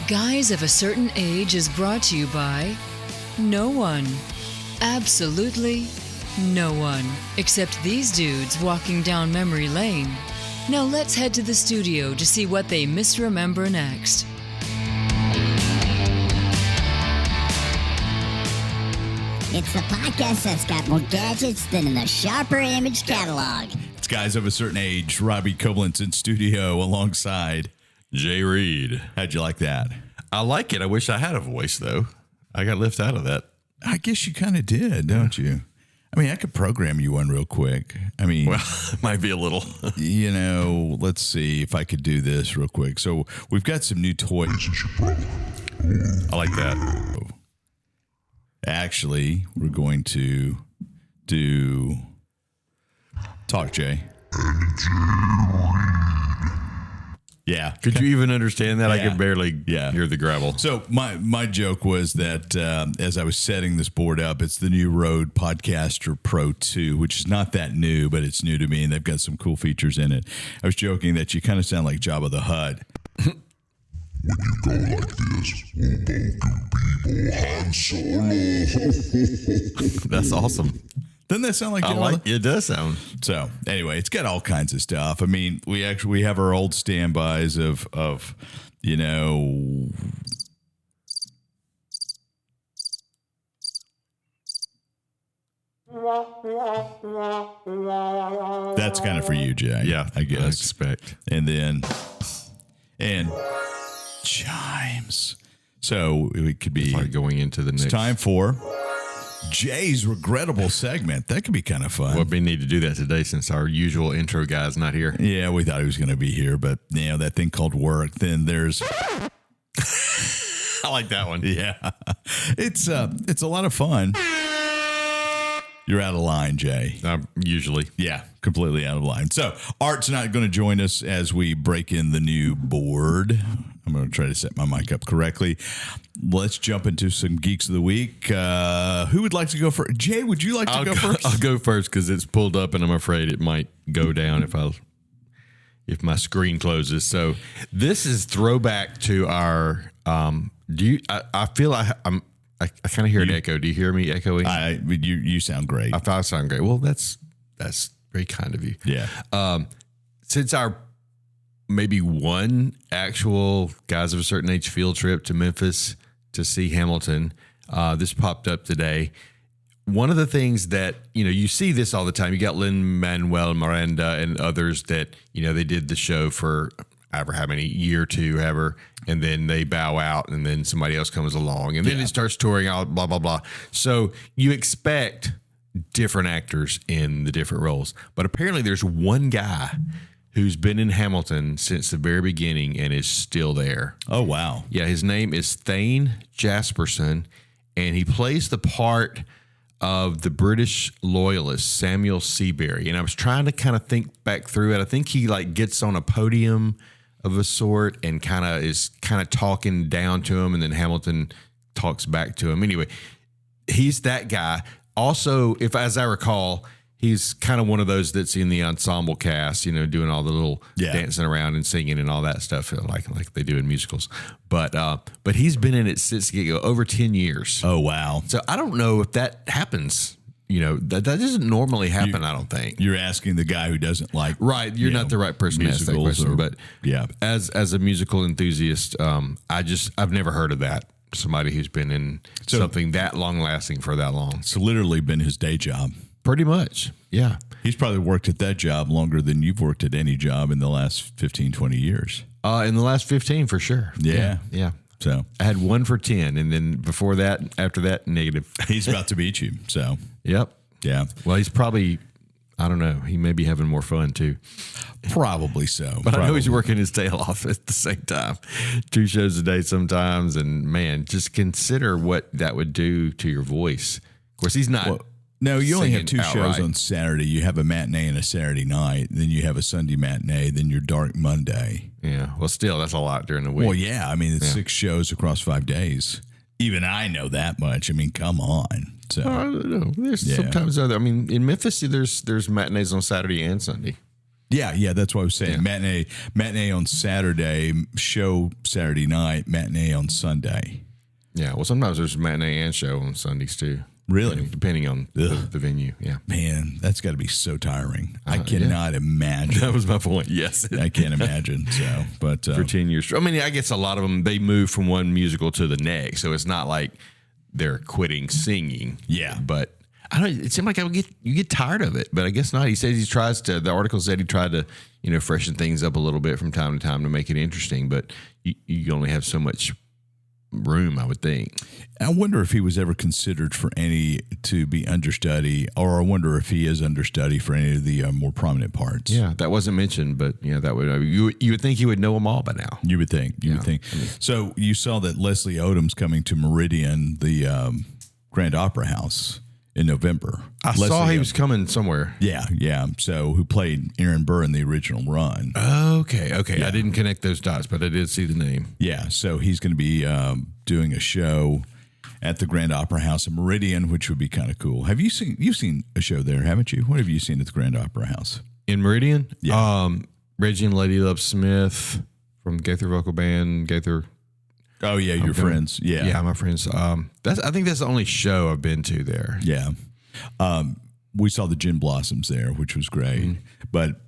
Guys of a Certain Age is brought to you by no one. Absolutely no one. Except these dudes walking down memory lane. Now let's head to the studio to see what they misremember next. It's the podcast that's got more gadgets than in the Sharper Image catalog. It's Guys of a Certain Age. Robbie Koblenz in studio alongside Jay Reed. How'd you like that? I like it. I wish I had a voice, though. I got left out of that. I guess you kind of did, don't you? I mean, I could program you one real quick. I mean, Well, it might be a little. Let's see if I could do this real quick. So we've got some new toys. I like that. Actually, we're going to do Talk, Jay. Yeah. Could you even understand that? Yeah. I could barely hear the gravel. So my joke was that as I was setting this board up, it's the new Rode Podcaster Pro 2, which is not that new, but it's new to me, and they've got some cool features in it. I was joking that you kind of sound like Jabba the Hutt. When you go like this, people Han Solo. That's awesome. Doesn't that sound like Jabba? I like it. Does sound. So anyway, it's got all kinds of stuff. I mean, we have our old standbys of that's kind of for you, Jay. Yeah, I guess. I expect. And chimes. So it could be Like going into the next. it's time for Jay's Regrettable segment. That could be kind of fun. Well, we need to do that today since our usual intro guy's not here. Yeah, we thought he was going to be here, but that thing called work. Then there's I like that one. yeah, it's a lot of fun. You're out of line, Jay. Usually. Yeah, completely out of line. So Art's not going to join us as we break in the new board. I'm going to try to set my mic up correctly. Let's jump into some Geeks of the Week. Who would like to go first? Jay, would you like to go first? I'll go first because it's pulled up and I'm afraid it might go down if my screen closes. So this is throwback to our. I feel I kind of hear an echo. Do you hear me echoing? You sound great. I thought I sound great. Well, that's very kind of you. Yeah. Since our maybe one actual Guys of a Certain Age field trip to Memphis to see Hamilton, this popped up today. One of the things that, you see this all the time. You got Lin-Manuel Miranda and others that, they did the show for however how many year or two ever, and then they bow out and then somebody else comes along and then it starts touring out, blah, blah, blah. So you expect different actors in the different roles. But apparently there's one guy who's been in Hamilton since the very beginning and is still there. Oh, wow. Yeah, his name is Thane Jasperson, and he plays the part of the British loyalist Samuel Seabury. And I was trying to kind of think back through it. I think he gets on a podium of a sort and is talking down to him, and then Hamilton talks back to him. Anyway, he's that guy. Also, as I recall, he's kind of one of those that's in the ensemble cast, doing all the little dancing around and singing and all that stuff, like they do in musicals. But he's been in it since over 10 years. Oh, wow. So I don't know if that happens. That doesn't normally happen, I don't think. You're asking the guy who doesn't like right. You're not the right person to ask that question. But as a musical enthusiast, I've never heard of that. Somebody who's been in something that long lasting for that long. It's literally been his day job. Pretty much. Yeah. He's probably worked at that job longer than you've worked at any job in the last 15, 20 years. In the last 15 for sure. Yeah. Yeah. So I had 1 for 10, and then before that, after that, negative. He's about to beat you. So yep. Yeah. Well, he's probably, I don't know. He may be having more fun too. Probably so. But I know he's working his tail off at the same time. 2 shows a day sometimes. And man, just consider what that would do to your voice. Of course, he's not. Well, no, you only have 2 outright. shows on Saturday. You have a matinee and a Saturday night. Then you have a Sunday matinee. Then your dark Monday. Yeah. Well, still, that's a lot during the week. Well, yeah. I mean, it's 6 shows across 5 days. Even I know that much. I mean, come on. So I don't know. There's sometimes other. I mean, in Memphis, there's matinees on Saturday and Sunday. Yeah, that's what I was saying. Matinee on Saturday, show Saturday night, matinee on Sunday. Yeah, well, sometimes there's matinee and show on Sundays too. Really? Depending on the venue. Yeah. Man, that's got to be so tiring. I cannot imagine. That was my point. Yes. I can't imagine. So, but for 10 years. I mean, I guess a lot of them, they move from one musical to the next. So it's not like they're quitting singing. Yeah. But I don't. It seemed like you get tired of it, but I guess not. He says he tries to. The article said he tried to, freshen things up a little bit from time to time to make it interesting. But you only have so much room, I would think. I wonder if he was ever considered for any to be understudy, or I wonder if he is understudy for any of the more prominent parts. Yeah, that wasn't mentioned, but that would you would think he would know them all by now. You would think. You would think. So you saw that Leslie Odom's coming to Meridian, the Grand Opera House, in November. I saw he was coming somewhere. Yeah. So who played Aaron Burr in the original run? Okay. Yeah. I didn't connect those dots, but I did see the name. Yeah. So he's going to be doing a show at the Grand Opera House in Meridian, which would be kind of cool. You've seen a show there, haven't you? What have you seen at the Grand Opera House? In Meridian? Yeah. Reggie and Lady Love Smith from Gaither Vocal Band, Gaither. Oh yeah, your friends. Yeah, my friends. I think that's the only show I've been to there. Yeah. We saw the Gin Blossoms there, which was great. Mm-hmm. But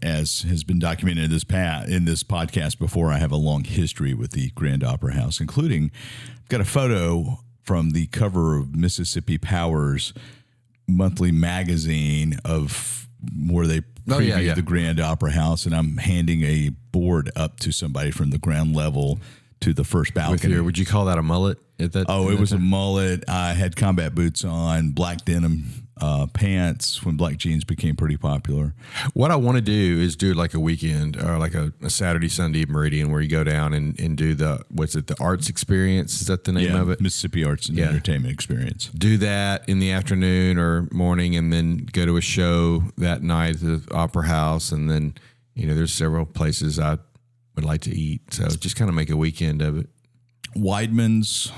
as has been documented in this podcast before, I have a long history with the Grand Opera House, including I've got a photo from the cover of Mississippi Power's monthly magazine of where they preview the Grand Opera House, and I'm handing a board up to somebody from the ground level to the first balcony. Would you call that a mullet? It was a mullet. I had combat boots on, black denim pants when black jeans became pretty popular. What I want to do is do like a weekend or like a Saturday, Sunday Meridian where you go down and do the arts experience? Is that the name of it? Mississippi Arts and Entertainment Experience. Do that in the afternoon or morning and then go to a show that night at the Opera House. And then, there's several places I would like to eat. So just kind of make a weekend of it. Weidman's.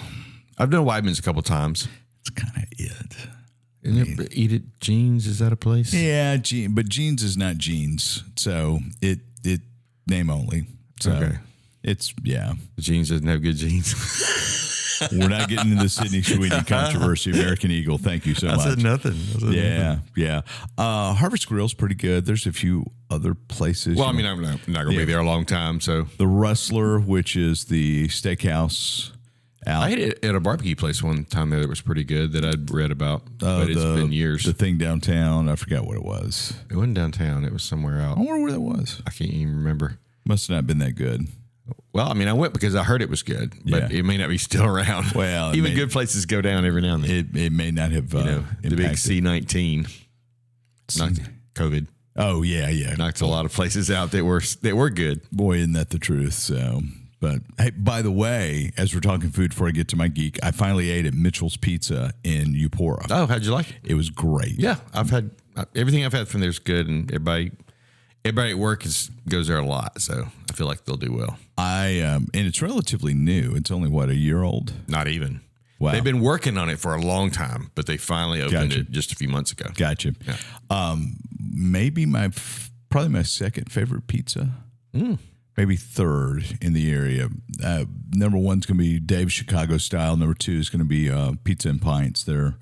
I've done Weidman's a couple times. It's kind of it. Eat It Jeans, is that a place? Yeah, but Jeans is not jeans. So it name only. So okay. It's, The Jeans doesn't have good jeans. We're not getting into the Sydney Sweeney controversy. American Eagle, thank you so much. I said nothing. Yeah. Harvest Grill's pretty good. There's a few other places. Well, I'm not going to be there a long time. So the Rustler, which is the steakhouse out. I ate it at a barbecue place one time there that was pretty good that I'd read about, but it's been years. The thing downtown, I forgot what it was. It wasn't downtown. It was somewhere out. I wonder where that was. I can't even remember. Must have not been that good. Well, I went because I heard it was good, but it may not be still around. Well, even good places go down every now and then. It may not have. The big C-19, knocked COVID. Oh yeah. Knocked a lot of places out that were good. Boy, isn't that the truth? So, but hey, by the way, as we're talking food, before I get to my geek, I finally ate at Mitchell's Pizza in Eupora. Oh, how'd you like it? It was great. Yeah, I've had everything I've had from there is good, and everybody at work goes there a lot, so I feel like they'll do well. And it's relatively new. It's only a year old? Not even. Wow. They've been working on it for a long time, but they finally opened it just a few months ago. Gotcha. Yeah. Maybe probably my second favorite pizza. Maybe third in the area. Number one's going to be Dave's Chicago style. Number two is going to be Pizza and Pints. Their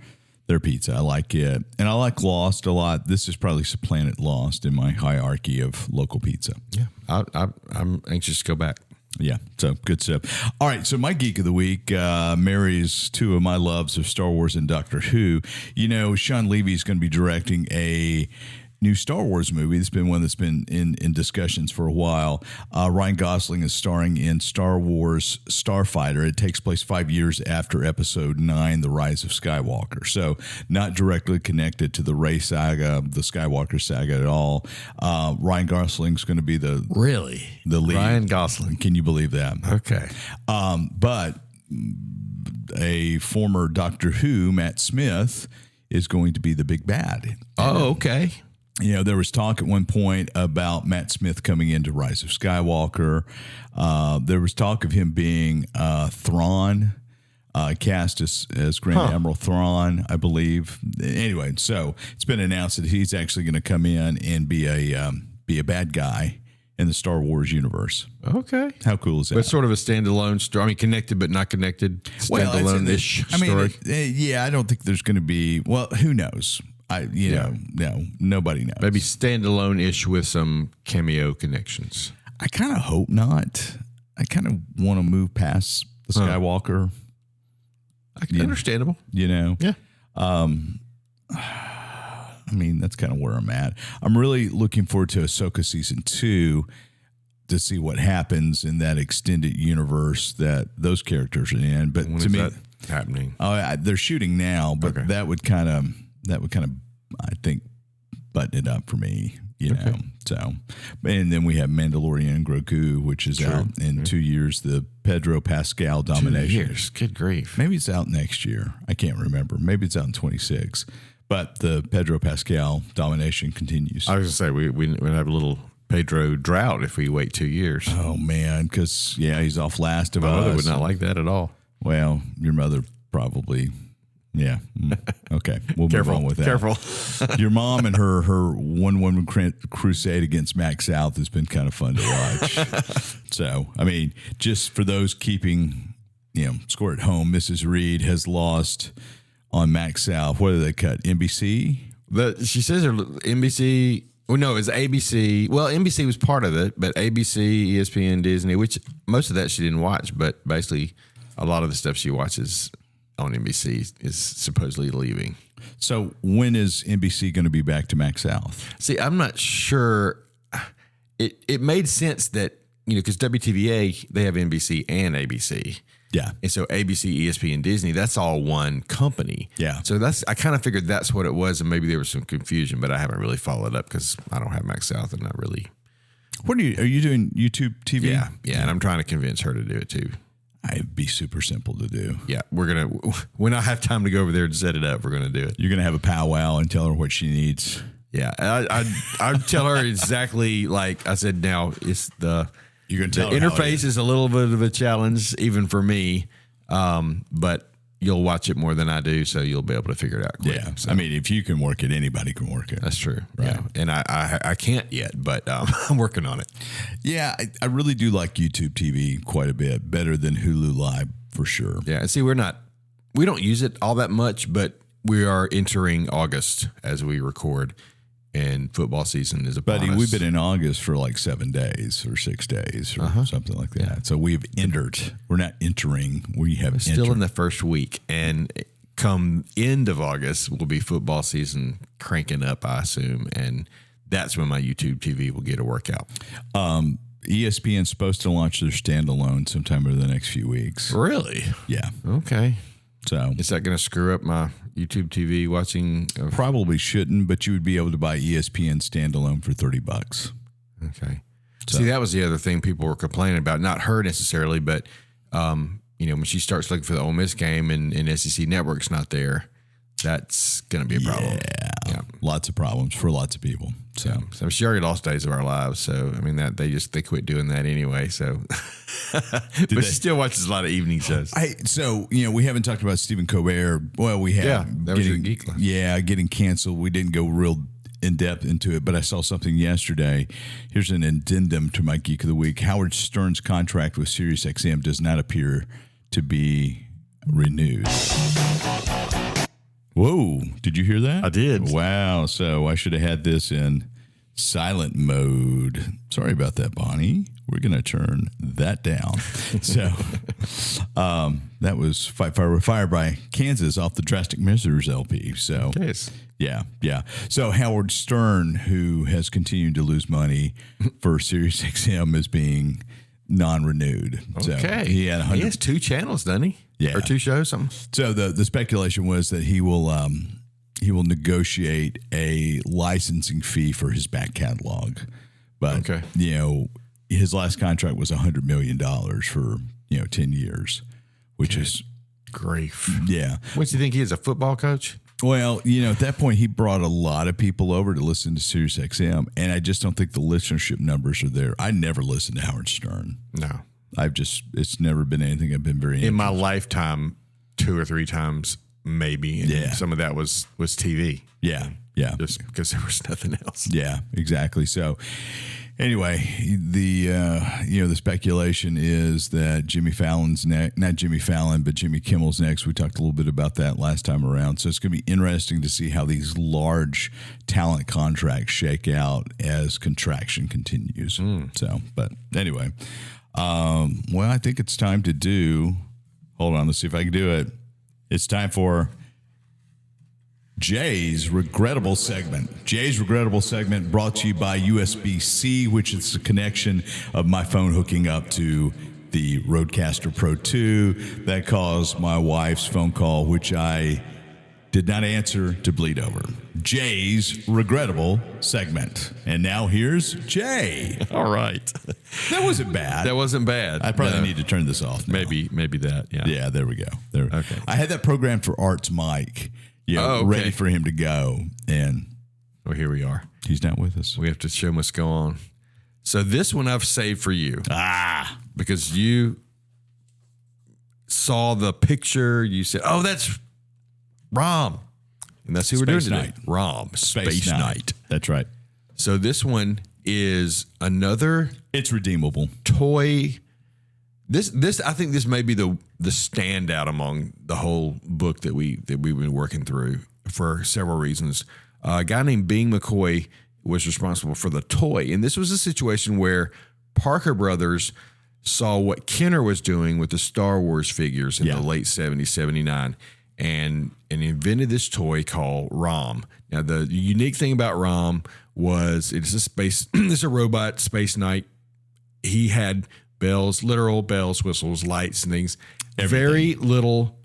pizza. I like it. And I like Lost a lot. This is probably supplanted Lost in my hierarchy of local pizza. Yeah. I'm anxious to go back. Yeah. So good stuff. All right. So my geek of the week marries two of my loves of Star Wars and Doctor Who. Sean Levy is going to be directing a new Star Wars movie. It's been one that's been in discussions for a while. Ryan Gosling is starring in Star Wars Starfighter. It takes place 5 years after Episode 9, The Rise of Skywalker. So not directly connected to the Rey saga, the Skywalker saga at all. Ryan Gosling's going to be the lead. Ryan Gosling. Can you believe that? Okay. But a former Doctor Who, Matt Smith, is going to be the big bad. Oh, okay. There was talk at one point about Matt Smith coming into Rise of Skywalker. There was talk of him being Thrawn, cast as Grand Admiral Thrawn, I believe. Anyway, so it's been announced that he's actually going to come in and be be a bad guy in the Star Wars universe. Okay. How cool is that? But it's sort of a standalone story. I mean, connected but not connected. Standalone-ish story. I don't think there's going to be. Well, who knows? No, nobody knows. Maybe standalone-ish with some cameo connections. I kind of hope not. I kind of want to move past the Skywalker. Understandable. Yeah. I mean, that's kind of where I'm at. I'm really looking forward to Ahsoka season 2 to see what happens in that extended universe that those characters are in. But when to is me, that happening? They're shooting now, but that would kind of, I think, button it up for me. Know. So, and then we have Mandalorian and Grogu, which is out in 2 years. The Pedro Pascal domination. 2 years. Good grief. Maybe it's out next year. I can't remember. Maybe it's out in 26. But the Pedro Pascal domination continues. I was going to say, we have a little Pedro drought if we wait 2 years. Oh, man, because, he's off Last of Us. My mother would not like that at all. Well, your mother probably, yeah. Okay, we'll move on with that. Careful. Your mom and her one-woman crusade against Max South has been kind of fun to watch. So, I mean, just for those keeping, score at home, Mrs. Reed has lost on Max South. What did they cut? NBC? She says her NBC. Well, no, it's ABC. Well, NBC was part of it, but ABC, ESPN, Disney, which most of that she didn't watch, but basically a lot of the stuff she watches on NBC is supposedly leaving. So when is NBC going to be back to Max South? See, I'm not sure. It made sense that, because WTVA, they have NBC and ABC. Yeah. And so ABC, ESPN, Disney, that's all one company. Yeah. So I kind of figured that's what it was, and maybe there was some confusion, but I haven't really followed up because I don't have Max South and not really. Are you doing YouTube TV? Yeah. Yeah. And I'm trying to convince her to do it too. It'd be super simple to do. Yeah. When I have time to go over there and set it up, we're going to do it. You're going to have a powwow and tell her what she needs. Yeah. I tell her exactly like I said, now it's You're going to tell the her interface is a little bit of a challenge, even for me. But you'll watch it more than I do, so you'll be able to figure it out quick. Yeah. So, I mean, if you can work it, anybody can work it. that's true. Right. Yeah. And I can't yet, but I'm working on it. Yeah. I really do like YouTube TV quite a bit. Better than Hulu Live for sure. Yeah. And see, we don't use it all that much, but we are entering August as we record. And football season is upon us. We've been in August for like 7 days or 6 days or something like that. Yeah. So we've entered. We're not entering. We have still entered. in the first week. And come end of August will be football season cranking up, I assume. And that's when my YouTube TV will get a workout. ESPN's supposed to launch their standalone sometime over the next few weeks. Really? Yeah. Okay. So is that going to screw up my YouTube TV watching? Probably shouldn't, but you would be able to buy ESPN standalone for $30. Okay. So, see, that was the other thing people were complaining about. Not her necessarily, but when she starts looking for the Ole Miss game and SEC Network's not there, that's going to be a problem. Yeah. Lots of problems for lots of people. So she already lost days of our lives. So I mean they quit doing that anyway. So, but she still watches a lot of evening shows. We haven't talked about Stephen Colbert. Well, we have. Yeah, that was your geek list. Yeah, getting canceled. We didn't go real in depth into it, but I saw something yesterday. Here's an addendum to my Geek of the Week. Howard Stern's contract with SiriusXM does not appear to be renewed. Whoa, did you hear that? I did. Wow, so I should have had this in silent mode. Sorry about that, Bonnie. We're going to turn that down. So that was Fight Fire with Fire by Kansas off the Drastic Measures LP. So yeah. So Howard Stern, who has continued to lose money for SiriusXM, is being non-renewed. Okay. So he has 2 channels, doesn't he? Yeah. Or 2 shows, something. So the speculation was that he will negotiate a licensing fee for his back catalog. But his last contract was $100 million for 10 years, which is grief. Yeah. What do you think? He is a football coach? Well, at that point, he brought a lot of people over to listen to SiriusXM, and I just don't think the listenership numbers are there. I never listened to Howard Stern. No. It's never been anything I've been very interested in my lifetime, 2 or 3 times, maybe. And some of that was TV. Yeah. Yeah. Just because there was nothing else. Yeah, exactly. So anyway, the speculation is that Jimmy Fallon's next, not Jimmy Fallon, but Jimmy Kimmel's next. We talked a little bit about that last time around. So it's going to be interesting to see how these large talent contracts shake out as contraction continues. So, but anyway, I think it's time to do, hold on, let's see if I can do it. It's time for Jay's Regrettable segment. Jay's Regrettable segment brought to you by USB-C, which is the connection of my phone hooking up to the Rodecaster Pro 2 that caused my wife's phone call, which I did not answer, to bleed over. Jay's Regrettable segment. And now here's Jay. All right. That wasn't bad. That wasn't bad. I probably need to turn this off now. Maybe that. Yeah. Yeah, there we go. Okay. I had that programmed for Art's mic. Okay. Ready for him to go. And well, here we are. He's not with us. We have to show him what's going on. So this one I've saved for you. Because you saw the picture. You said, oh, that's ROM. And that's who we're doing today. ROM, Spaceknight. That's right. So this one is another. It's redeemable. Toy. This I think this may be the standout among the whole book that we've been working through for several reasons. A guy named Bing McCoy was responsible for the toy, and this was a situation where Parker Brothers saw what Kenner was doing with the Star Wars figures in the late 70s, 79, and invented this toy called ROM. Now the unique thing about ROM was it's a robot Space Knight. He had bells, literal bells, whistles, lights, and things. Everything. Very little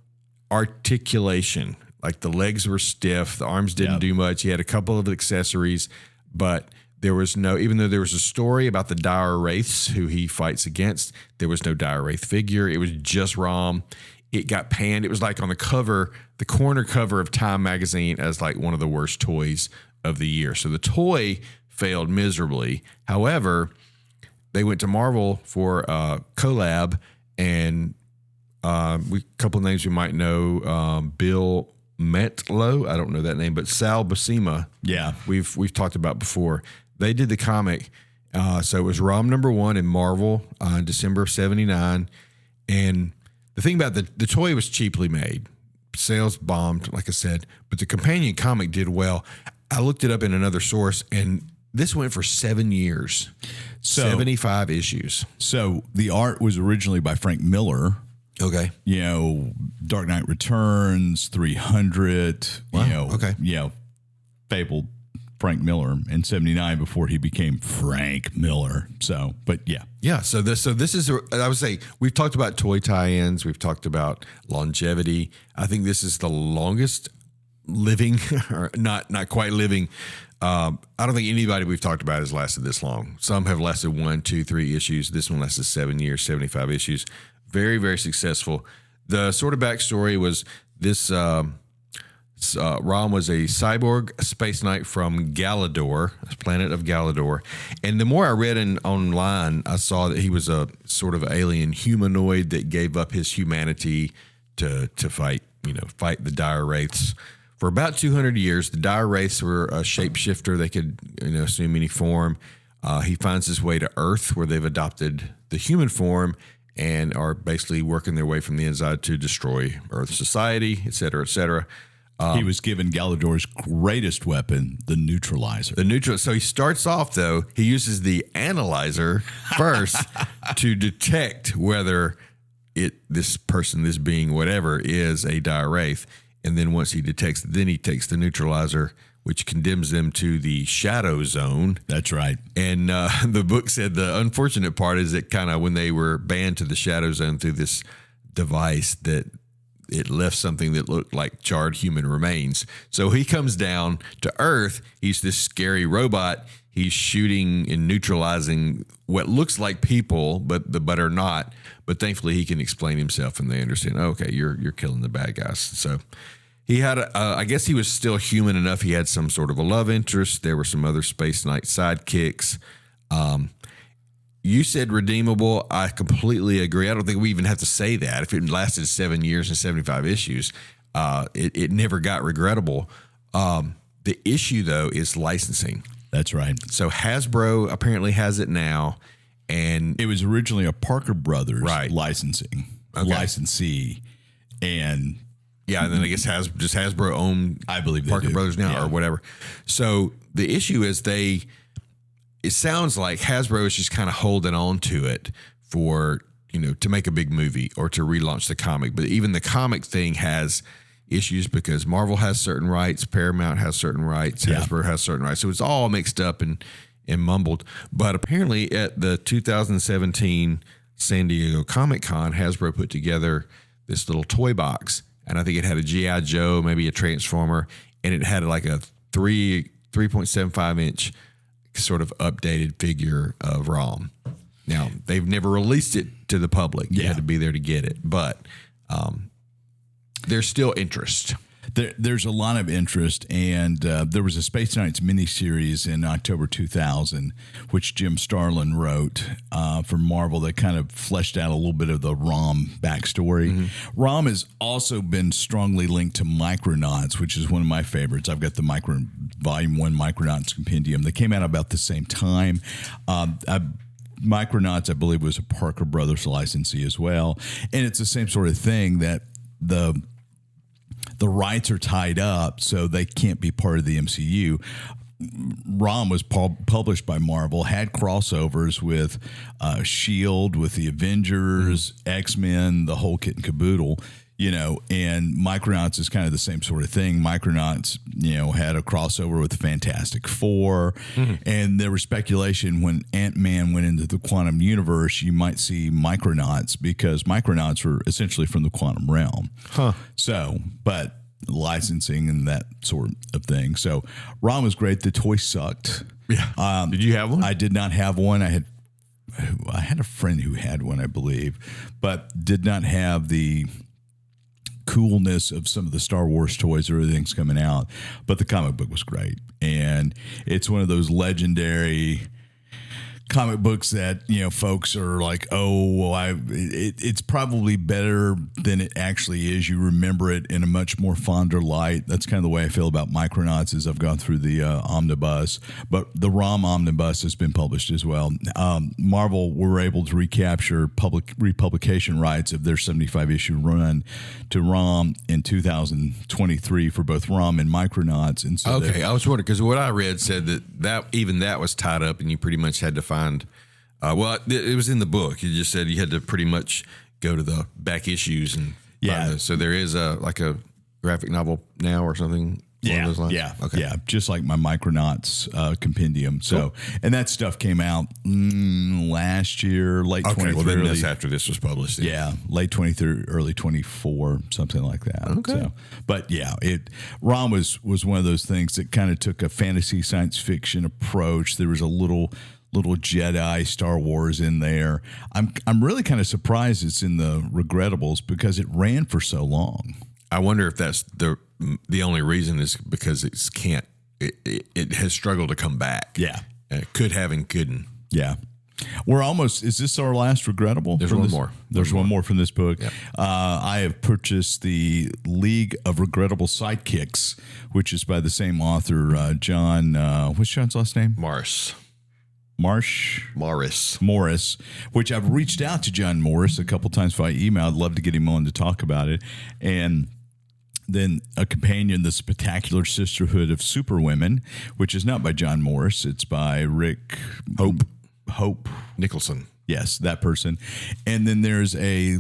articulation. Like the legs were stiff, the arms didn't do much. He had a couple of accessories, but there was no, even though there was a story about the dire wraiths who he fights against, there was no dire wraith figure. It was just ROM. It got panned. It was like on the cover, the corner cover of Time magazine as like one of the worst toys of the year. So the toy failed miserably. However, they went to Marvel for a collab, and a couple of names you might know, Bill Metlow, I don't know that name, but Sal Buscema. Yeah, we've talked about before. They did the comic, so it was ROM #1 in Marvel in December of '79, and the thing about the toy was cheaply made, sales bombed, like I said, but the companion comic did well. I looked it up in another source, and this went for 7 years, 75 issues. So the art was originally by Frank Miller. Okay. Dark Knight Returns, 300. Wow. Fabled Frank Miller in '79 before he became Frank Miller. So, but yeah. Yeah. So this is, I would say, we've talked about toy tie-ins. We've talked about longevity. I think this is the longest living, or not quite living. I don't think anybody we've talked about has lasted this long. Some have lasted 1, 2, 3 issues. This one lasted 7 years, 75 issues. Very, very successful. The sort of backstory was this, ROM was a cyborg space knight from Galador, planet of Galador. And the more I read online, I saw that he was a sort of alien humanoid that gave up his humanity to fight the dire wraiths. For about 200 years, the dire wraiths were a shapeshifter. They could, assume any form. He finds his way to Earth, where they've adopted the human form and are basically working their way from the inside to destroy Earth society, et cetera, et cetera. He was given Galador's greatest weapon, the neutralizer. So he starts off, though, he uses the analyzer first to detect whether this being, whatever, is a dire wraith. And then once he detects it, then he takes the neutralizer, which condemns them to the shadow zone. That's right. And the book said the unfortunate part is that kind of when they were banned to the shadow zone through this device, that it left something that looked like charred human remains. So he comes down to Earth. He's this scary robot. He's shooting and neutralizing what looks like people, but are not. But thankfully, he can explain himself, and they understand. Oh, okay, you're killing the bad guys. So he had, I guess, he was still human enough. He had some sort of a love interest. There were some other Space Knight sidekicks. You said redeemable. I completely agree. I don't think we even have to say that. If it lasted 7 years and 75 issues, it never got regrettable. The issue, though, is licensing. That's right. So Hasbro apparently has it now, and It was originally a Parker Brothers licensee, and and then I guess Hasbro owned, I believe they Parker do. Brothers now, Yeah. or whatever. So the issue is it sounds like Hasbro is just kind of holding on to it for, to make a big movie or to relaunch the comic. But even the comic thing has issues because Marvel has certain rights, Paramount has certain rights, Hasbro has certain rights. So it's all mixed up and mumbled. But apparently at the 2017 San Diego Comic-Con, Hasbro put together this little toy box. And I think it had a G.I. Joe, maybe a Transformer, and it had like a 3.75 inch sort of updated figure of ROM. Now, they've never released it to the public. You had to be there to get it. But there's still interest. There's a lot of interest, and there was a Space Knights miniseries in October 2000, which Jim Starlin wrote for Marvel that kind of fleshed out a little bit of the ROM backstory. Mm-hmm. ROM has also been strongly linked to Micronauts, which is one of my favorites. I've got the Volume 1 Micronauts Compendium. They came out about the same time. Micronauts, I believe, was a Parker Brothers licensee as well. And it's the same sort of thing that the rights are tied up, so they can't be part of the MCU. ROM was published by Marvel, had crossovers with S.H.I.E.L.D., with the Avengers, X-Men, the whole kit and caboodle, and Micronauts is kind of the same sort of thing. Micronauts, had a crossover with Fantastic Four, and there was speculation when Ant-Man went into the quantum universe, you might see Micronauts because Micronauts were essentially from the quantum realm. So, but licensing and that sort of thing. So, ROM was great. The toy sucked. Yeah. Did you have one? I did not have one. I had a friend who had one, I believe, but did not have the coolness of some of the Star Wars toys or everything's coming out. But the comic book was great. And it's one of those legendary comic books that, folks are like, oh, well, it's probably better than it actually is. You remember it in a much more fonder light. That's kind of the way I feel about Micronauts as I've gone through the omnibus. But the ROM omnibus has been published as well. Marvel were able to recapture republication rights of their 75-issue run to ROM in 2023 for both ROM and Micronauts. And so I was wondering, because what I read said that was tied up and you pretty much had to find it was in the book. You just said you had to pretty much go to the back issues and find those. So there is a graphic novel now or something along those lines? Just like my Micronauts compendium. So, and that stuff came out last year, late 23. Well, then that's after this was published. Yeah, late 23, early 24, something like that. Okay. So, but ROM was one of those things that kind of took a fantasy science fiction approach. There was a little Jedi Star Wars in there. I'm really kind of surprised it's in the Regrettables because it ran for so long. I wonder if that's the only reason is because it has struggled to come back. Yeah. Could have and couldn't. Yeah. We're almost, is this our last Regrettable? There's one more. There's one more from this book. Yep. I have purchased the League of Regrettable Sidekicks, which is by the same author, John, what's John's last name? Morris, which I've reached out to John Morris a couple times via email. I'd love to get him on to talk about it. And then a companion, The Spectacular Sisterhood of Superwomen, which is not by John Morris. It's by Rick Hope Nicholson. Yes, that person. And then there's a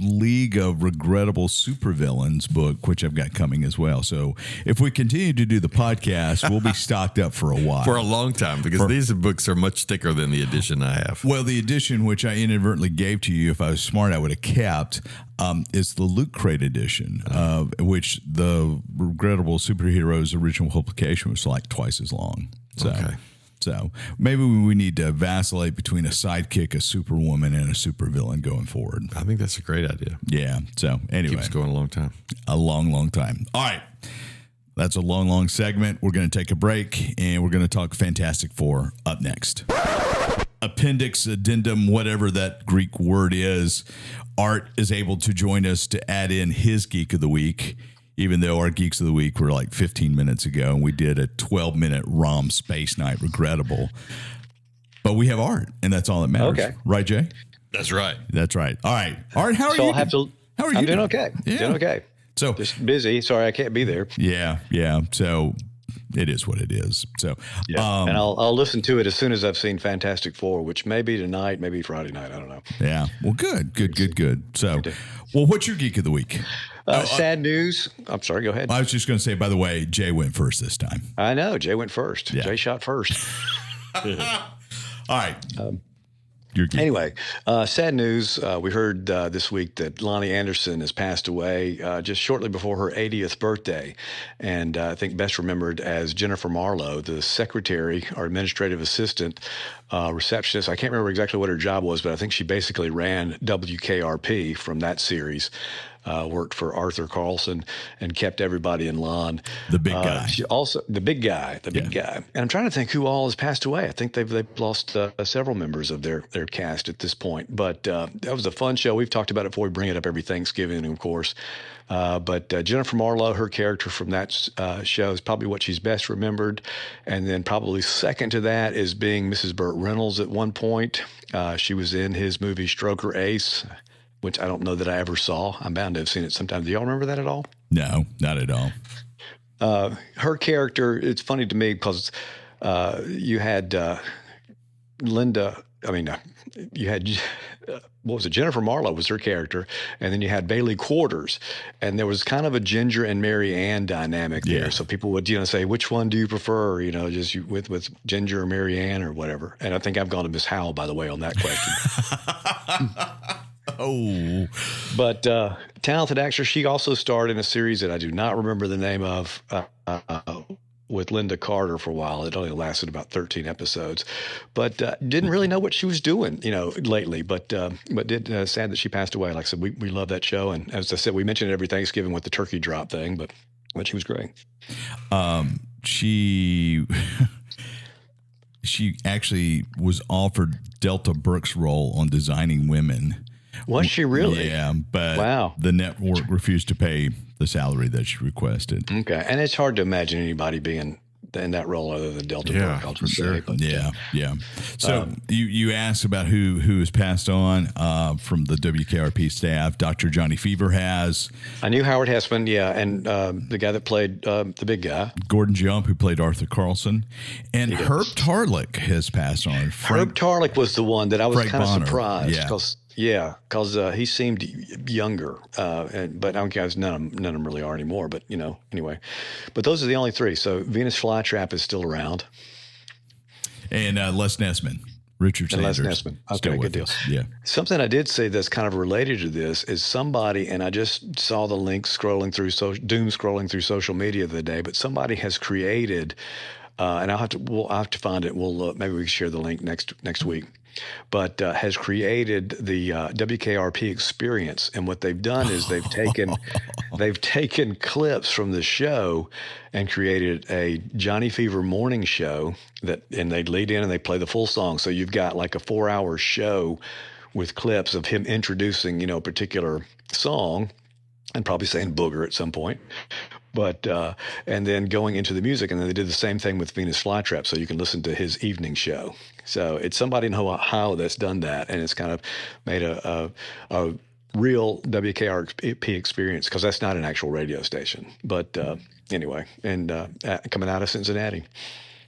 League of Regrettable Supervillains book, which I've got coming as well. So if we continue to do the podcast, we'll be stocked up for a while. For a long time, because these books are much thicker than the edition I have. Well, the edition, which I inadvertently gave to you, if I was smart, I would have kept, is the Loot Crate edition, which the Regrettable Superheroes original publication was like twice as long. So maybe we need to vacillate between a sidekick, a superwoman, and a supervillain going forward. I think that's a great idea. Yeah. So anyway. Keeps going a long time. A long, long time. All right. That's a long, long segment. We're going to take a break, and we're going to talk Fantastic Four up next. Appendix, addendum, whatever that Greek word is, Art is able to join us to add in his Geek of the Week. even though our Geeks of the Week were like 15 minutes ago, and we did a 12-minute ROM Spaceknight Regrettable. But we have Art, and that's all that matters. Okay. Right, Jay? That's right. That's right. All right. Art, how are So you? I'll have to. How are you I'm doing doing? okay. Yeah. Doing okay. So, Just busy. Sorry, I can't be there. yeah. So it is what it is. So, Yeah. And I'll listen to it as soon as I've seen Fantastic Four, which may be tonight, maybe Friday night. I don't know. yeah. Well, good. So, well, what's your Geek of the Week? Sad news. I'm sorry. Go ahead. I was just going to say, by the way, Jay went first this time. I know. Jay went first. Yeah. Jay shot first. All right. Your Geek. Anyway, sad news. We heard this week that Lonnie Anderson has passed away just shortly before her 80th birthday. And I think best remembered as Jennifer Marlowe, the secretary or administrative assistant, receptionist. I can't remember exactly what her job was, but I think she basically ran WKRP from that series. Worked for Arthur Carlson and kept everybody in line. The big guy. She also the big guy. And I'm trying to think who all has passed away. I think they've lost several members of their cast at this point. But that was a fun show. We've talked about it before. We bring it up every Thanksgiving, of course. But Jennifer Marlowe, her character from that show is probably what she's best remembered. And then probably second to that is being Mrs. Burt Reynolds at one point. She was in his movie Stroker Ace, which I don't know that I ever saw. I'm bound to have seen it sometime. Do y'all remember that at all? No, not at all. Her character, it's funny to me because you had you had, what was it? Jennifer Marlowe was her character. And then you had Bailey Quarters. And there was kind of a Ginger and Mary Ann dynamic there. Yeah. So people would, say, which one do you prefer? Just with Ginger or Mary Ann or whatever. And I think I've gone to Miss Howell, by the way, on that question. Oh, But talented actress. She also starred in a series that I do not remember the name of with Linda Carter for a while. It only lasted about 13 episodes, but didn't really know what she was doing, lately. But sad that she passed away. Like I said, we love that show, and as I said, we mentioned it every Thanksgiving with the turkey drop thing. But she was great. She actually was offered Delta Brooks' role on Designing Women. Was she really? Yeah, but Wow. the network refused to pay the salary that she requested. Okay, and it's hard to imagine anybody being in that role other than Delta Burke. I'll just say. But, Yeah. So you asked about who has passed on from the WKRP staff. Dr. Johnny Fever has. I knew Howard Hessman, and the guy that played the big guy. Gordon Jump, who played Arthur Carlson. And Herb Tarlick has passed on. Herb Tarlick was the one that I was Frank kind of Bonner. surprised. Yeah. Because he seemed younger, but I don't guess none of them really are anymore. But anyway. But those are the only three. So Venus Flytrap is still around, And Les Nessman, Richard and Les Sanders. Nessman. still Okay, with good deal. us. Yeah. Something I did say that's kind of related to this is somebody, and I just saw the link doom scrolling through social media the other day. But somebody has created, and I'll have to find it. We'll maybe we can share the link next week. But has created the WKRP experience, and what they've done is they've taken clips from the show and created a Johnny Fever morning show and they lead in and they play the full song. So you've got like a 4-hour show with clips of him introducing a particular song and probably saying booger at some point. But and then going into the music, and then they did the same thing with Venus Flytrap, so you can listen to his evening show. So it's somebody in Ohio that's done that, and it's kind of made a real WKRP experience, because that's not an actual radio station. But anyway, and coming out of Cincinnati.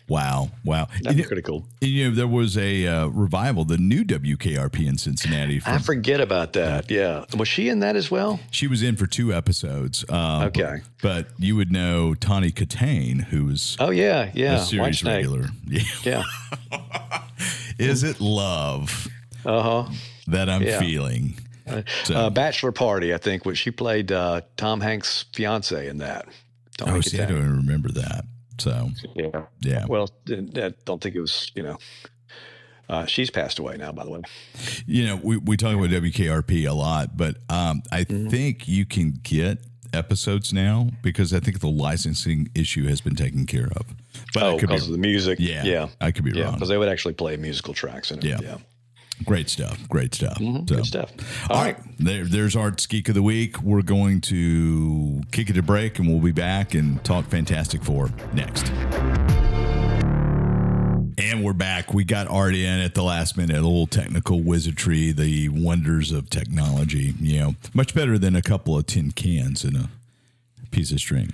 Wow. That'd be pretty cool. There was a revival, the new WKRP in Cincinnati. I forget about that. Yeah. Was she in that as well? She was in for 2 episodes. Okay. But you would know Tawny Katane, who was Oh, yeah. a series Whitesnake. regular. Yeah. Is it love Uh-huh. that I'm feeling? Bachelor Party, I think, which she played Tom Hanks' fiance in that. I don't remember that. So, yeah. Well, I don't think it was, she's passed away now, by the way. We talk about WKRP a lot, but I think you can get episodes now because I think the licensing issue has been taken care of. But Because of the music. Yeah. I could be wrong. Because they would actually play musical tracks in it. Yeah. Great stuff. Great stuff. Good stuff. All right. There's Art's Geek of the Week. We're going to kick it a break, and we'll be back and talk Fantastic Four next. And we're back. We got Art in at the last minute. A little technical wizardry, the wonders of technology. Much better than a couple of tin cans and a piece of string.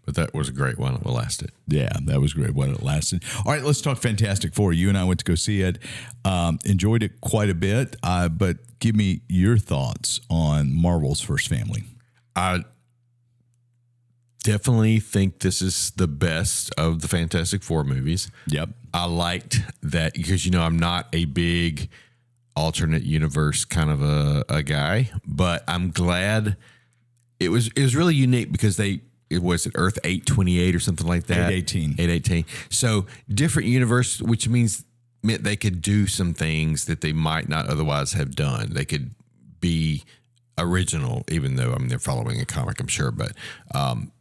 But that was a great one. It will last it. Yeah, that was great while it lasted. All right, let's talk Fantastic Four. You and I went to go see it. Enjoyed it quite a bit. But give me your thoughts on Marvel's First Family. I definitely think this is the best of the Fantastic Four movies. Yep. I liked that because, I'm not a big alternate universe kind of a guy, but I'm glad it was really unique because it was at Earth 828 or something like that. 818. So different universe, which meant they could do some things that they might not otherwise have done. They could be original, even though they're following a comic, I'm sure, but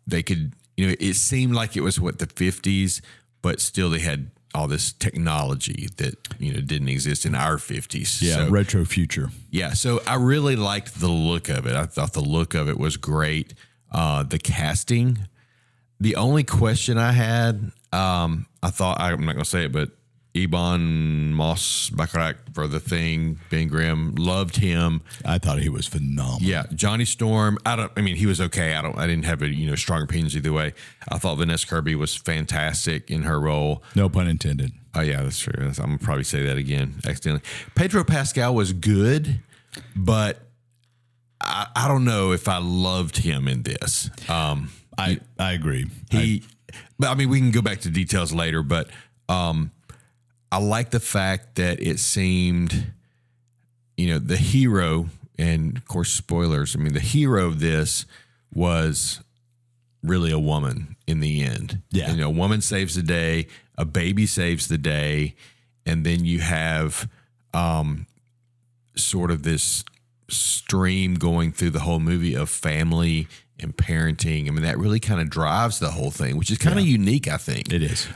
they could, it seemed like it was the 50s, but still they had all this technology that, didn't exist in our 50s. Yeah, so, retro future. Yeah, so I really liked the look of it. I thought the look of it was great. The casting. The only question I had, I thought, I'm not going to say it, but Ebon Moss-Bachrach for The Thing, Ben Grimm, loved him. I thought he was phenomenal. Yeah, Johnny Storm. He was okay. I didn't have strong opinions either way. I thought Vanessa Kirby was fantastic in her role. No pun intended. Oh yeah, that's true. I'm gonna probably say that again accidentally. Pedro Pascal was good, but I don't know if I loved him in this. I agree. But we can go back to details later. But I like the fact that it seemed, the hero, and of course, spoilers. The hero of this was really a woman in the end. Yeah. A woman saves the day, a baby saves the day, and then you have sort of this stream going through the whole movie of family and parenting. That really kind of drives the whole thing, which is kind of unique, I think. It is.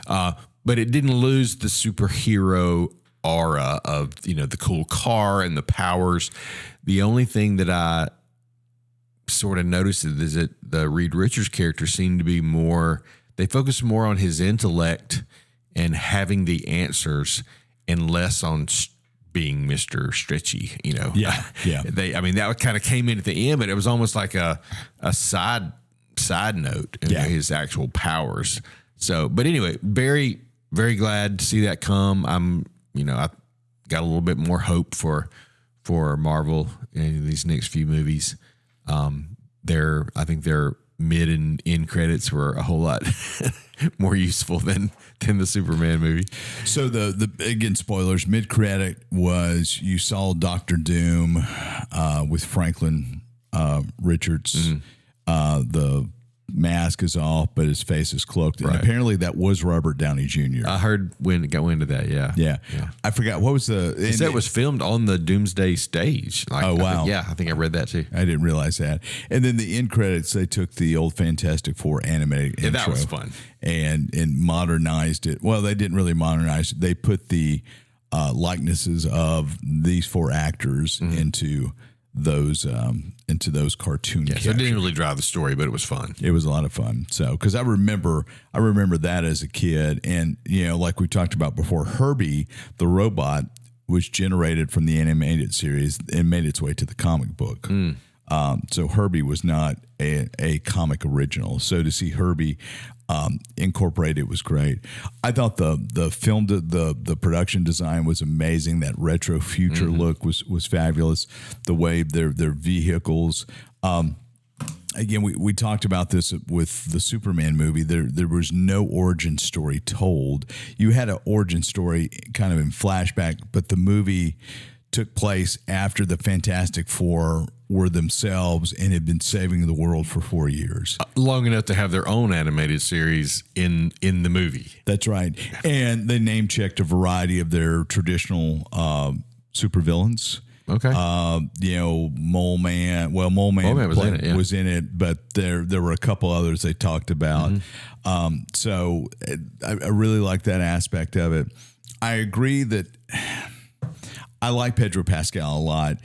But it didn't lose the superhero aura of, the cool car and the powers. The only thing that I sort of noticed is that the Reed Richards character seemed to be they focused more on his intellect and having the answers and less on being Mr. Stretchy, Yeah. That kind of came in at the end, but it was almost like a side note, his actual powers. So, but anyway, very, very glad to see that come. I got a little bit more hope for Marvel in these next few movies. I think their mid and end credits were a whole lot more useful than the Superman movie. So the again, spoilers, mid credit was you saw Dr. Doom with Franklin Richards. The mask is off, but his face is cloaked. And apparently that was Robert Downey Jr. I heard got wind of that. Yeah. I forgot what was that was filmed on the Doomsday stage. Oh, wow. I think I read that too. I didn't realize that. And then the end credits, they took the old Fantastic Four animated intro. That was fun. And modernized it. Well, they didn't really modernize it. They put the likenesses of these four actors into those cartoon characters. So it didn't really drive the story, but it was fun. It was a lot of fun. So, because I remember that as a kid, and like we talked about before, Herbie the robot was generated from the animated series and made its way to the comic book. So Herbie was not a comic original. So to see Herbie incorporated was great. I thought the film, the production design was amazing. That retro future look was fabulous. The way their vehicles. Again, we talked about this with the Superman movie. There was no origin story told. You had an origin story kind of in flashback, but the movie took place after the Fantastic Four were themselves and had been saving the world for 4 years. Long enough to have their own animated series in the movie. That's right. And they name-checked a variety of their traditional supervillains. Okay. Mole Man. Well, Mole Man was in it, but there were a couple others they talked about. So I really like that aspect of it. I agree that I like Pedro Pascal a lot.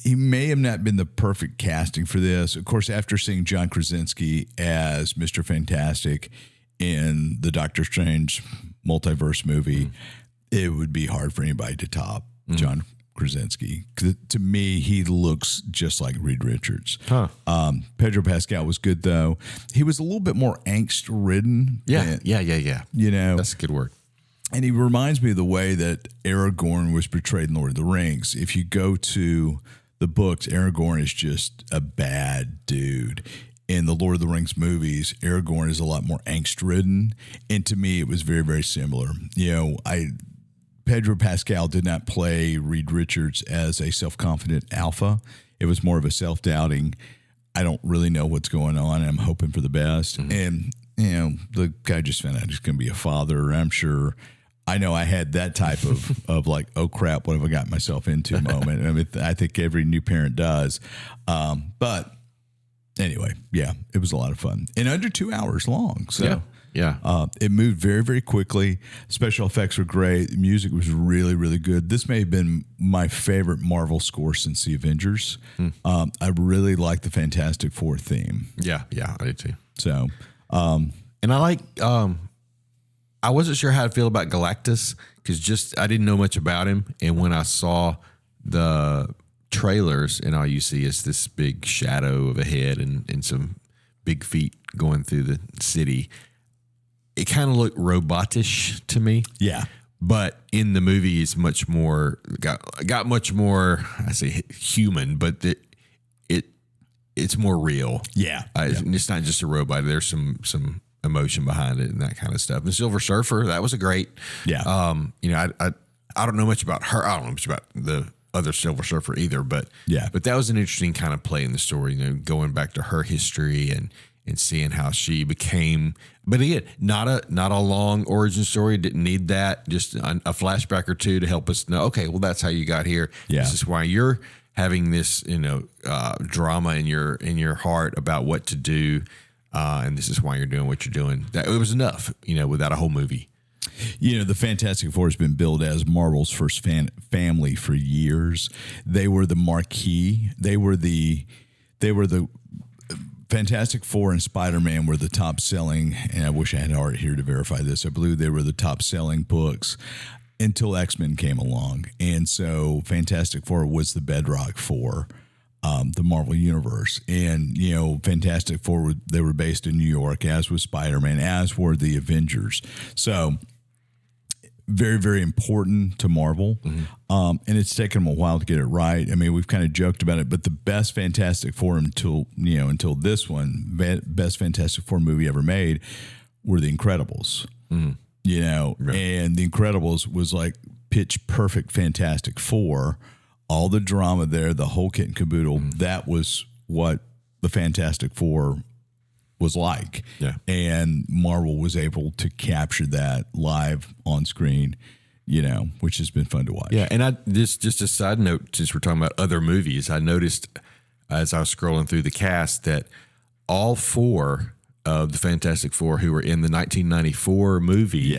He may have not been the perfect casting for this. Of course, after seeing John Krasinski as Mr. Fantastic in the Doctor Strange multiverse movie, it would be hard for anybody to top John Krasinski. To me, he looks just like Reed Richards. Pedro Pascal was good, though. He was a little bit more angst-ridden. Yeah. You know, That's a good word. and he reminds me of the way that Aragorn was portrayed in Lord of the Rings. If you go to the books, Aragorn is just a bad dude. In the Lord of the Rings movies, Aragorn is a lot more angst-ridden, and to me, it was very, very similar. You know, Pedro Pascal did not play Reed Richards as a self-confident alpha. It was more of a self-doubting, I don't really know what's going on. I'm hoping for the best. And, you know, the guy just found out he's going to be a father. I'm sure. I know I had that type of like, oh, crap, what have I got myself into moment. I mean, I think every new parent does. But anyway, yeah, it was a lot of fun. And under 2 hours long. So. Yeah. It moved very, very quickly. Special effects were great. The music was really, really good. This may have been my favorite Marvel score since the Avengers. I really like the Fantastic Four theme. Yeah, I did too. So, And I like, I wasn't sure how to feel about Galactus because I didn't know much about him. And when I saw the trailers and all you see is this big shadow of a head and some big feet going through the city, it kind of looked robotish to me. yeah. But in the movie, it's much more got much more. I say human, but it's more real. Yeah. It's not just a robot. There's some emotion behind it and that kind of stuff. The Silver Surfer, that was a great. Yeah. You know, I don't know much about her. I don't know much about the other Silver Surfer either. But Yeah. But that was an interesting kind of play in the story. You know, going back to her history and seeing how she became, but again, not a long origin story. Didn't need that. Just a flashback or two to help us know. Okay, well, that's how you got here. Yeah. This is why you're having this, drama in your heart about what to do, and this is why you're doing what you're doing. That it was enough, without a whole movie. You know, the Fantastic Four has been billed as Marvel's first family for years. They were the marquee. They were the Fantastic Four and Spider-Man were the top selling, and I wish I had Art here to verify this. I believe they were the top selling books until X-Men came along. And so Fantastic Four was the bedrock for the Marvel Universe. And, Fantastic Four, they were based in New York, as was Spider-Man, as were the Avengers. So very, very important to Marvel. And it's taken them a while to get it right. I mean, we've kind of joked about it, but the best Fantastic Four until this one, best Fantastic Four movie ever made were The Incredibles. And The Incredibles was like pitch perfect Fantastic Four. All the drama there, the whole kit and caboodle, that was what the Fantastic Four was like. Yeah. And Marvel was able to capture that live on screen, which has been fun to watch. Yeah, and just a side note, since we're talking about other movies, I noticed as I was scrolling through the cast that all four of the Fantastic Four who were in the 1994 movie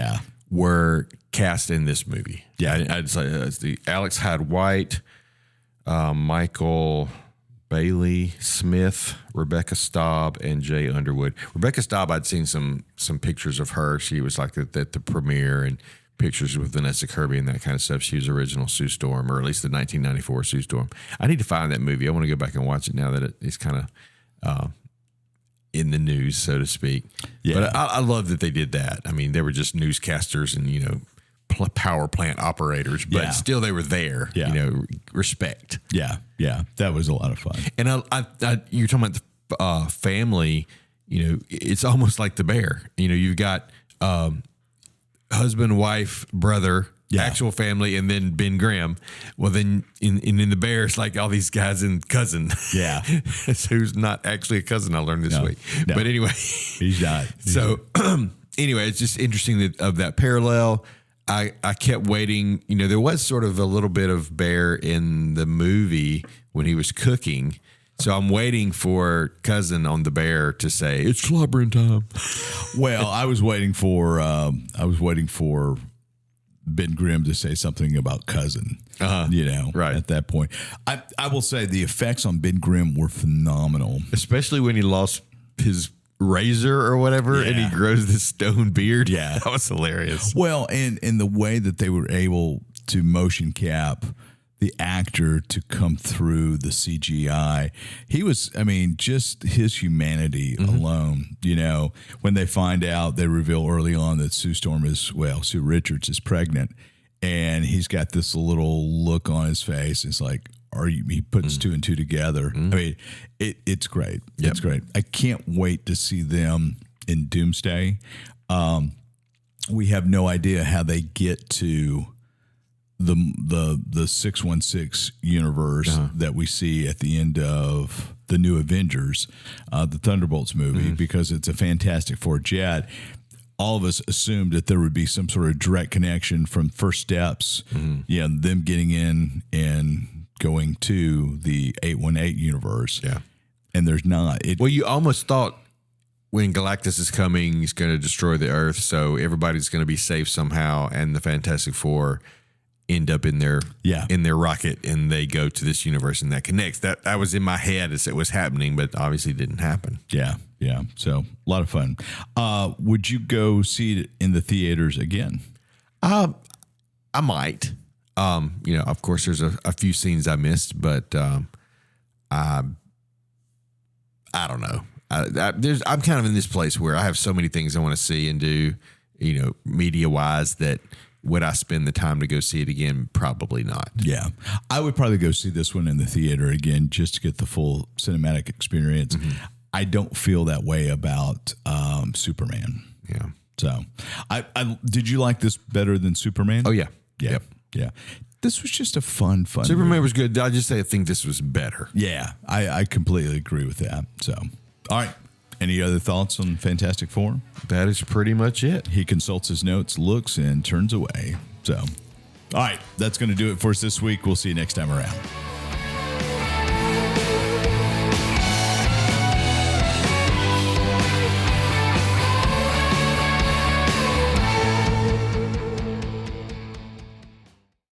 were cast in this movie. Yeah. I'd say it's the Alex Hyde White, Michael Bailey Smith, Rebecca Staub, and Jay Underwood. Rebecca Staub, I'd seen some pictures of her. She was like at the premiere and pictures with Vanessa Kirby and that kind of stuff. She was original Sue Storm, or at least the 1994 Sue Storm. I need to find that movie. I want to go back and watch it now that it's kind of in the news, so to speak. Yeah. But I love that they did that. I mean, they were just newscasters and, power plant operators, but still they were there. Yeah. Respect. Yeah. Yeah. That was a lot of fun. And you're talking about the family, it's almost like The Bear. You've got husband, wife, brother, actual family, and then Ben Grimm. Well, then in The Bear, it's like all these guys and cousin. Yeah. Who's not actually a cousin, I learned this week. No. But anyway. He's not. So anyway, it's just interesting of that parallel. I kept waiting. There was sort of a little bit of Bear in the movie when he was cooking. So I'm waiting for cousin on The Bear to say, it's slobbering time. Well, I was waiting for Ben Grimm to say something about Cousin, Right. at that point. I will say the effects on Ben Grimm were phenomenal. Especially when he lost his razor or whatever and he Yeah. grows this stone beard. Yeah. That was hilarious. Well, and the way that they were able to motion cap the actor to come through the CGI, he was, I mean, just his humanity alone, when they find out, they reveal early on that Sue Richards is pregnant, and he's got this little look on his face. It's like, he puts two and two together. I mean, it's great. Yep. It's great. I can't wait to see them in Doomsday. We have no idea how they get to the 616 universe that we see at the end of the new Avengers, the Thunderbolts movie, because it's a Fantastic Four jet. All of us assumed that there would be some sort of direct connection from First Steps, them getting in and going to the 818 universe. Yeah. And there's not. Well, you almost thought when Galactus is coming, he's going to destroy the Earth, so everybody's going to be safe somehow, and the Fantastic Four end up in their rocket, and they go to this universe, and that connects. That was in my head as it was happening, but obviously didn't happen. Yeah. So a lot of fun. Would you go see it in the theaters again? I might. Of course, there's a few scenes I missed, but I don't know. I'm kind of in this place where I have so many things I want to see and do, media wise, that would I spend the time to go see it again? Probably not. Yeah. I would probably go see this one in the theater again just to get the full cinematic experience. I don't feel that way about Superman. Yeah. So did you like this better than Superman? Oh, yeah. Yeah. Yep. Yeah. This was just a fun Superman movie. was good. I just say I think this was better. Yeah. I completely agree with that. So, all right. Any other thoughts on Fantastic Four? That is pretty much it. He consults his notes, looks, and turns away. So, all right. That's going to do it for us this week. We'll see you next time around.